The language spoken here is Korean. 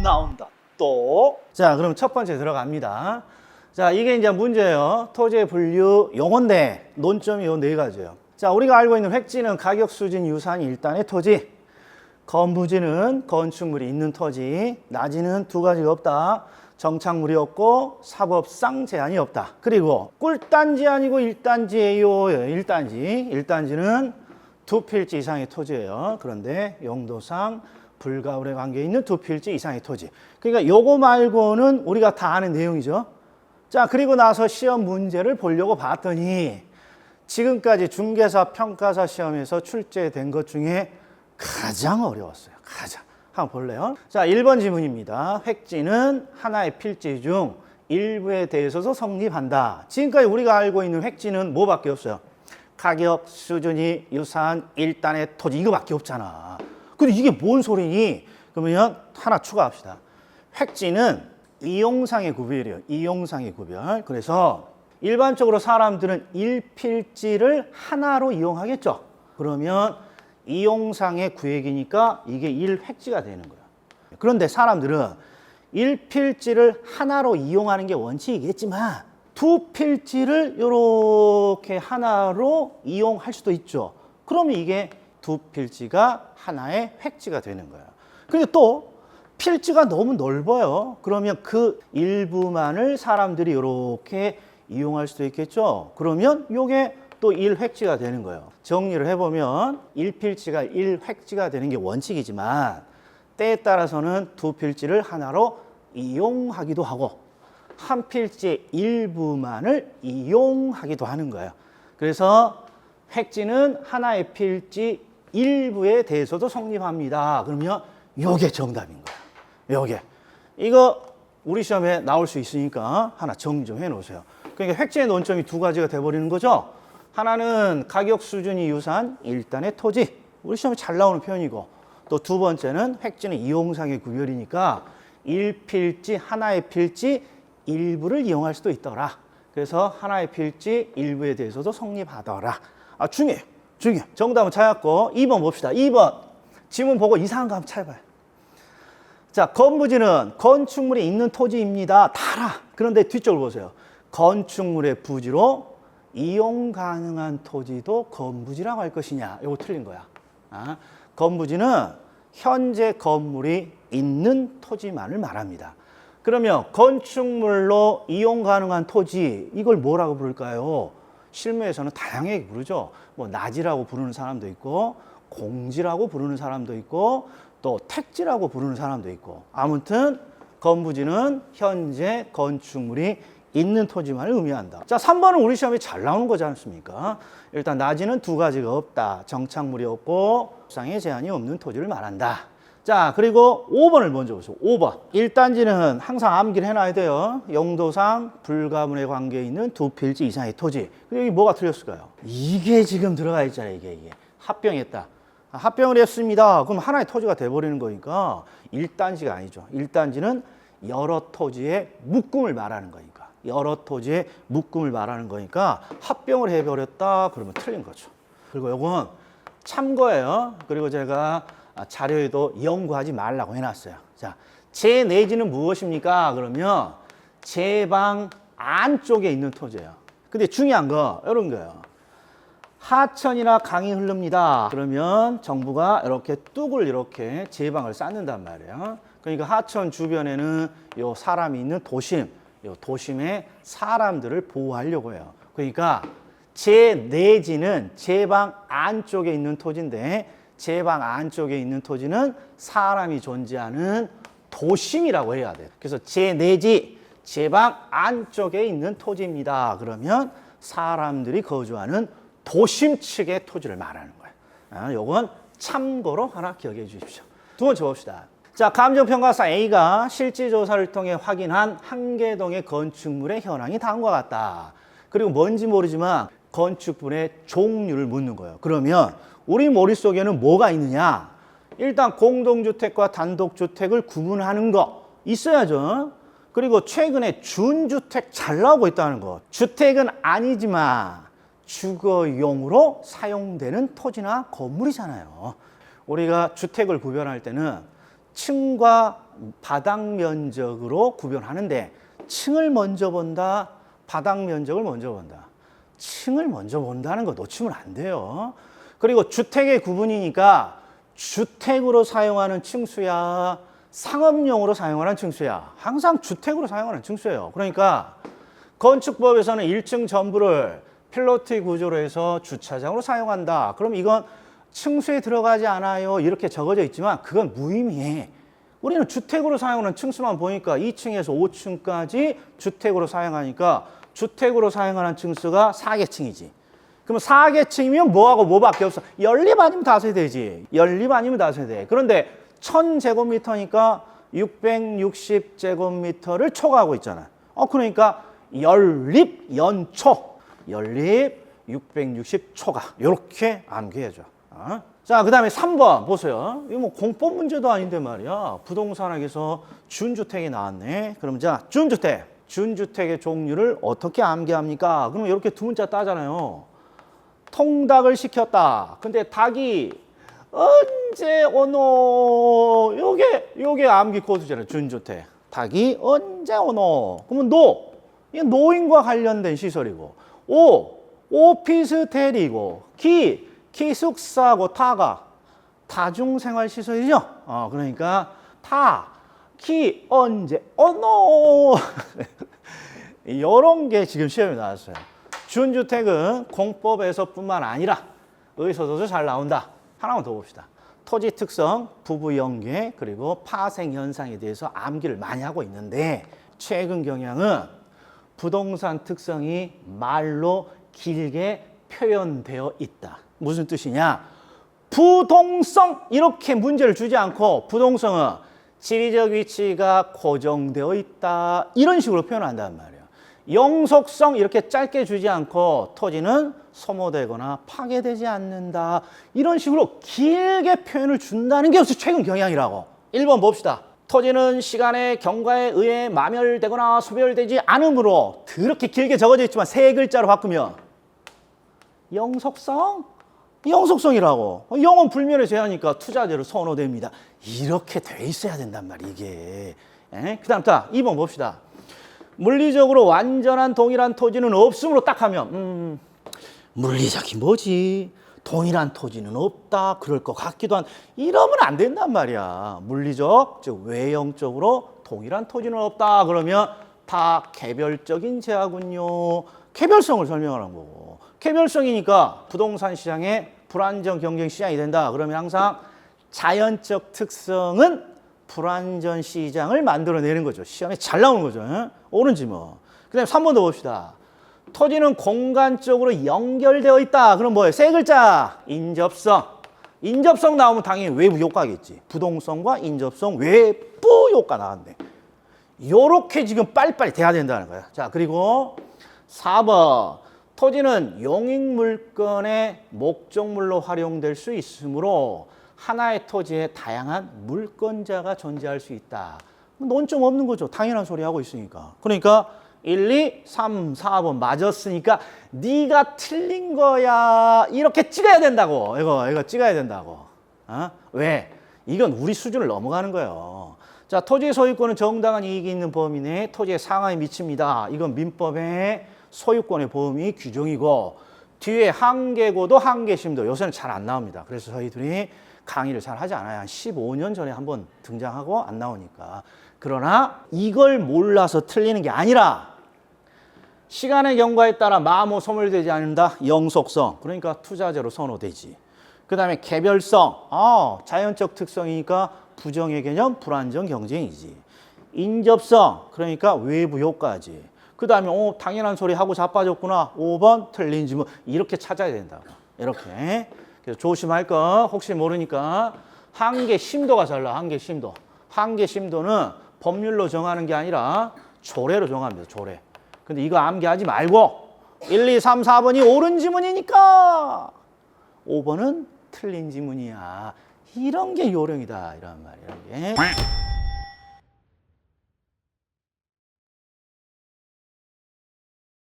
나온다. 또. 자, 그럼 첫 번째 들어갑니다. 자, 이게 이제 문제예요. 토지의 분류 용어인데 논점이 요 네 가지예요. 자, 우리가 알고 있는 획지는 가격, 수진, 유산, 일단의 토지. 건부지는 건축물이 있는 토지. 나지는 두 가지가 없다. 정착물이 없고 사법상 제한이 없다. 그리고 꿀단지 아니고 일단지예요. 일단지는 두 필지 이상의 토지예요. 그런데 용도상 불가울에 관계 있는 두 필지 이상의 토지. 그러니까 요거 말고는 우리가 다 아는 내용이죠. 자, 그리고 나서 시험 문제를 보려고 봤더니 지금까지 중개사 평가사 시험에서 출제된 것 중에 가장 어려웠어요. 가장. 한번 볼래요? 자, 1번 지문입니다. 획지는 하나의 필지 중 일부에 대해서도 성립한다. 지금까지 우리가 알고 있는 획지는 뭐밖에 없어요? 가격, 수준이, 유산, 일단의 토지 이거밖에 없잖아. 근데 이게 뭔 소리니? 그러면 하나 추가합시다. 획지는 이용상의 구별이에요. 이용상의 구별. 그래서 일반적으로 사람들은 1필지를 하나로 이용하겠죠. 그러면 이용상의 구획이니까 이게 1획지가 되는 거예요. 그런데 사람들은 1필지를 하나로 이용하는 게 원칙이겠지만 두 필지를 이렇게 하나로 이용할 수도 있죠. 그러면 이게 두 필지가 하나의 획지가 되는 거예요. 근데 또 필지가 너무 넓어요. 그러면 그 일부만을 사람들이 이렇게 이용할 수도 있겠죠. 그러면 이게 또 1획지가 되는 거예요. 정리를 해보면 1필지가 1획지가 되는 게 원칙이지만 때에 따라서는 두 필지를 하나로 이용하기도 하고 한 필지의 일부만을 이용하기도 하는 거예요. 그래서 획지는 하나의 필지 일부에 대해서도 성립합니다. 그러면 요게 정답인 거예요. 요게. 이거 우리 시험에 나올 수 있으니까 하나 정리해 놓으세요. 그러니까 획지의 논점이 두 가지가 돼버리는 거죠. 하나는 가격, 수준이, 유산, 일단의 토지. 우리 시험에 잘 나오는 표현이고 또 두 번째는 획지는 이용상의 구별이니까 1필지, 하나의 필지 일부를 이용할 수도 있더라. 그래서 하나의 필지 일부에 대해서도 성립하더라. 아, 중요해요. 정답은 찾았고 2번 봅시다. 2번 지문 보고 이상한 거 한번 찾아봐요. 자, 건부지는 건축물이 있는 토지입니다. 다 알아. 그런데 뒤쪽을 보세요. 건축물의 부지로 이용 가능한 토지도 건부지라고 할 것이냐. 이거 틀린 거야. 건부지는 현재 건물이 있는 토지만을 말합니다. 그러면 건축물로 이용 가능한 토지, 이걸 뭐라고 부를까요? 실무에서는 다양하게 부르죠. 뭐 나지라고 부르는 사람도 있고 공지라고 부르는 사람도 있고 또 택지라고 부르는 사람도 있고 아무튼 건부지는 현재 건축물이 있는 토지만을 의미한다. 자, 3번은 우리 시험에 잘 나오는 거지 않습니까? 일단 나지는 두 가지가 없다. 정착물이 없고 상의 제한이 없는 토지를 말한다. 자, 그리고 5번을 먼저 보세요. 5번. 1단지는 항상 암기를 해놔야 돼요. 용도상 불가분에 관계에 있는 두 필지 이상의 토지. 여기 뭐가 틀렸을까요? 이게 지금 들어가 있잖아요. 이게. 합병했다. 합병을 했습니다. 그럼 하나의 토지가 돼버리는 거니까 1단지가 아니죠. 1단지는 여러 토지의 묶음을 말하는 거니까. 여러 토지의 묶음을 말하는 거니까 합병을 해버렸다. 그러면 틀린 거죠. 그리고 이건 참고예요. 그리고 제가 자료에도 연구하지 말라고 해놨어요. 자, 제 내지는 무엇입니까? 그러면 제 방 안쪽에 있는 토지예요. 근데 중요한 거 이런 거예요. 하천이나 강이 흐릅니다. 그러면 정부가 이렇게 뚝을 이렇게 제 방을 쌓는단 말이에요. 그러니까 하천 주변에는 요 사람이 있는 도심, 요 도심의 사람들을 보호하려고 해요. 그러니까 제 내지는 제 방 안쪽에 있는 토지인데 제 방 안쪽에 있는 토지는 사람이 존재하는 도심이라고 해야 돼요. 그래서 제 내지, 제 방 안쪽에 있는 토지입니다. 그러면 사람들이 거주하는 도심 측의 토지를 말하는 거예요. 요건 참고로 하나 기억해 주십시오. 두 번째 봅시다. 자, 감정평가사 A가 실지조사를 통해 확인한 한계동의 건축물의 현황이 다음과 같다. 그리고 뭔지 모르지만 건축물의 종류를 묻는 거예요. 그러면 우리 머릿속에는 뭐가 있느냐? 일단 공동주택과 단독주택을 구분하는 거 있어야죠. 그리고 최근에 준주택 잘 나오고 있다는 거. 주택은 아니지만 주거용으로 사용되는 토지나 건물이잖아요. 우리가 주택을 구별할 때는 층과 바닥 면적으로 구별하는데 층을 먼저 본다, 바닥 면적을 먼저 본다. 층을 먼저 본다는 거 놓치면 안 돼요. 그리고 주택의 구분이니까 주택으로 사용하는 층수야, 상업용으로 사용하는 층수야. 항상 주택으로 사용하는 층수예요. 그러니까 건축법에서는 1층 전부를 필로티 구조로 해서 주차장으로 사용한다. 그럼 이건 층수에 들어가지 않아요. 이렇게 적어져 있지만 그건 무의미해. 우리는 주택으로 사용하는 층수만 보니까 2층에서 5층까지 주택으로 사용하니까 주택으로 사용하는 층수가 4계층이지. 그럼 4계층이면 뭐하고 뭐밖에 없어? 연립 아니면 다세대지. 연립 아니면 다세대. 그런데 1000제곱미터니까 660제곱미터를 초과하고 있잖아. 그러니까 연립 연초. 연립 660초과. 이렇게 암기해줘. 자, 그 다음에 3번 보세요. 이거 뭐 공법 문제도 아닌데 말이야. 부동산학에서 준주택이 나왔네. 그럼 자, 준주택. 준주택의 종류를 어떻게 암기합니까? 그러면 이렇게 두 문자 따잖아요. 통닭을 시켰다. 근데 닭이 언제 오노? 요게 암기 코드잖아요. 준주택. 닭이 언제 오노? 그러면 노. 이건 노인과 관련된 시설이고. 오피스텔이고. 기숙사고 타가 다중생활시설이죠. 그러니까 언제 어노 이런 게 지금 시험에 나왔어요. 준주택은 공법에서뿐만 아니라 의서도도 잘 나온다. 하나만 더 봅시다. 토지 특성, 부부 연계, 그리고 파생 현상에 대해서 암기를 많이 하고 있는데 최근 경향은 부동산 특성이 말로 길게 표현되어 있다. 무슨 뜻이냐? 부동성 이렇게 문제를 주지 않고 부동성은 지리적 위치가 고정되어 있다. 이런 식으로 표현한단 말이에요. 영속성 이렇게 짧게 주지 않고 토지는 소모되거나 파괴되지 않는다. 이런 식으로 길게 표현을 준다는 게 역시 최근 경향이라고. 1번 봅시다. 토지는 시간의 경과에 의해 마멸되거나 소멸되지 않으므로 그렇게 길게 적어져 있지만 세 글자로 바꾸면 영속성? 영속성이라고. 영은 불멸의 제한이니까 투자재로 선호됩니다. 이렇게 돼 있어야 된단 말이에요, 이게. 그 다음, 2번 봅시다. 물리적으로 완전한 동일한 토지는 없으므로 딱 하면, 물리적이 뭐지? 동일한 토지는 없다. 그럴 것 같기도 한. 이러면 안 된단 말이야. 물리적, 즉 외형적으로 동일한 토지는 없다. 그러면 다 개별적인 제하군요. 개별성을 설명하는 거고. 개별성이니까 부동산 시장에 불안정 경쟁 시장이 된다. 그러면 항상 자연적 특성은 불안전 시장을 만들어내는 거죠. 시험에 잘 나오는 거죠. 옳은지 뭐. 그 다음에 3번 더 봅시다. 토지는 공간적으로 연결되어 있다. 그럼 뭐예요? 세 글자. 인접성. 인접성 나오면 당연히 외부 효과겠지. 부동성과 인접성 외부 효과 나왔네. 요렇게 지금 빨리빨리 돼야 된다는 거야. 자, 그리고 4번. 토지는 용익물건의 목적물로 활용될 수 있으므로 하나의 토지에 다양한 물건자가 존재할 수 있다. 논점 없는 거죠. 당연한 소리 하고 있으니까. 그러니까 1, 2, 3, 4번 맞았으니까 네가 틀린 거야. 이렇게 찍어야 된다고. 이거 찍어야 된다고. 왜? 이건 우리 수준을 넘어가는 거예요. 자, 토지 소유권은 정당한 이익이 있는 범위 내에 토지의 상하에 미칩니다. 이건 민법의 소유권의 범위 규정이고 뒤에 한계고도 한계심도 요새는 잘 안 나옵니다. 그래서 저희들이 강의를 잘 하지 않아요. 한 15년 전에 한번 등장하고 안 나오니까. 그러나 이걸 몰라서 틀리는 게 아니라 시간의 경과에 따라 마모 소멸되지 않는다. 영속성. 그러니까 투자재로 선호되지. 그 다음에 개별성. 자연적 특성이니까 부정의 개념, 불안정 경쟁이지. 인접성. 그러니까 외부 효과지. 그 다음에 당연한 소리 하고 자빠졌구나. 5번 틀린 지문. 이렇게 찾아야 된다고. 이렇게. 그래서 조심할 거 혹시 모르니까 한계 심도가 달라. 한계 심도. 한계 심도는 법률로 정하는 게 아니라 조례로 정합니다. 조례. 근데 이거 암기하지 말고 1, 2, 3, 4번이 옳은 지문이니까 5번은 틀린 지문이야. 이런 게 요령이다. 이런 말이야. 이런 게.